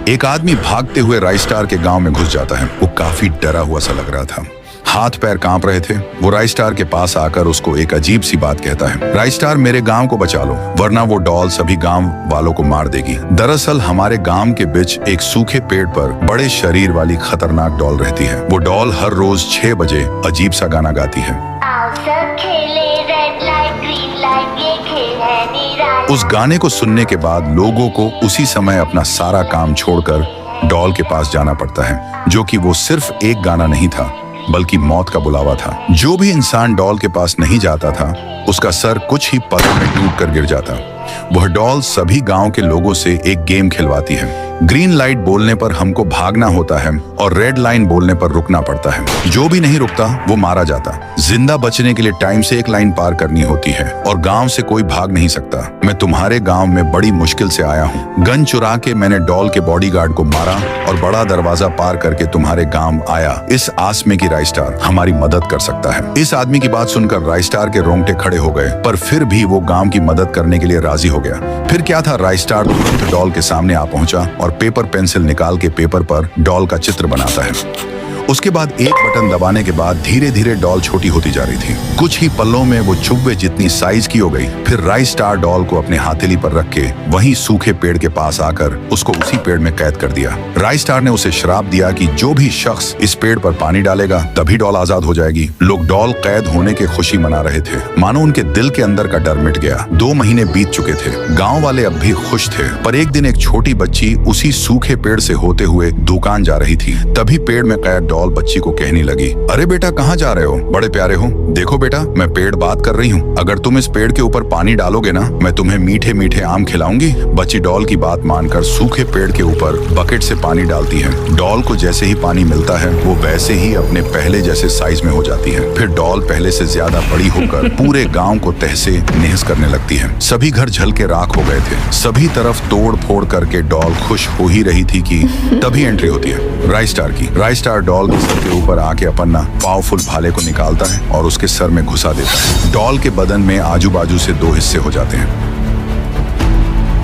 एक आदमी भागते हुए राइस्टार के गांव में घुस जाता है। वो काफी डरा हुआ सा लग रहा था, हाथ पैर कांप रहे थे। वो राइस्टार के पास आकर उसको एक अजीब सी बात कहता है, राइस्टार मेरे गांव को बचा लो, वरना वो डॉल सभी गांव वालों को मार देगी। दरअसल हमारे गांव के बीच एक सूखे पेड़ पर बड़े शरीर वाली खतरनाक डॉल रहती है। वो डॉल हर रोज 6 बजे अजीब सा गाना गाती है। उस गाने को सुनने के बाद लोगों को उसी समय अपना सारा काम छोड़कर डॉल के पास जाना पड़ता है, जो कि वो सिर्फ एक गाना नहीं था बल्कि मौत का बुलावा था। जो भी इंसान डॉल के पास नहीं जाता था उसका सर कुछ ही पलों में टूट कर गिर जाता। वह डॉल सभी गांव के लोगों से एक गेम खिलवाती है। ग्रीन लाइट बोलने पर हमको भागना होता है और रेड लाइन बोलने पर रुकना पड़ता है। जो भी नहीं रुकता वो मारा जाता। जिंदा बचने के लिए टाइम से एक लाइन पार करनी होती है और गांव से कोई भाग नहीं सकता। मैं तुम्हारे गांव में बड़ी मुश्किल से आया हूँ। गन चुरा के मैंने डॉल के बॉडीगार्ड को मारा और बड़ा दरवाजा पार करके तुम्हारे गांव आया, इस आस में कि राइस्टार हमारी मदद कर सकता है। इस आदमी की बात सुनकर राइस्टार के रोंगटे खड़े हो गए, पर फिर भी वो गांव की मदद करने के लिए राजी हो गया। फिर क्या था, राइस्टार तुरंत डॉल के सामने आ पहुंचा और पेपर पेंसिल निकाल के पेपर पर डॉल का चित्र बनाता है। उसके बाद एक बटन दबाने के बाद धीरे धीरे डॉल छोटी होती जा रही थी। कुछ ही पलों में वो चुब्बे जितनी साइज की हो गई। फिर राइस्टार डॉल को अपने हथेली पर रख के वहीं सूखे पेड़ के पास आकर उसको उसी पेड़ में कैद कर दिया। राइस्टार ने उसे श्राप दिया कि जो भी शख्स इस पेड़ पर पानी डालेगा तभी डॉल आजाद हो जाएगी। लोग डॉल कैद होने की खुशी मना रहे थे, मानो उनके दिल के अंदर का डर मिट गया। 2 महीने बीत चुके थे। गाँव वाले अब भी खुश थे, पर एक दिन एक छोटी बच्ची उसी सूखे पेड़ से होते हुए दुकान जा रही थी। तभी पेड़ में कैद डॉल बच्ची को कहने लगी, अरे बेटा कहाँ जा रहे हो, बड़े प्यारे हो। देखो बेटा, मैं पेड़ बात कर रही हूँ, अगर तुम इस पेड़ के ऊपर पानी डालोगे ना, मैं तुम्हें मीठे मीठे आम खिलाऊंगी। बच्ची डॉल की बात मानकर सूखे पेड़ के ऊपर बकेट से पानी डालती है। डॉल को जैसे ही पानी मिलता है वो वैसे ही अपने पहले जैसे साइज में हो जाती है। फिर डॉल पहले से ज्यादा बड़ी होकर पूरे गाँव को तहसे नहस करने लगती है। सभी घर जल के राख हो गए थे। सभी तरफ तोड़ फोड़ करके डॉल खुश हो ही रही थी कि तभी एंट्री होती है राइस्टार की। राइस्टार डॉल के ऊपर आके अपना पावरफुल भाले को निकालता है और उसके सर में घुसा देता है। डॉल के बदन में आजू बाजू से 2 हिस्से हो जाते हैं।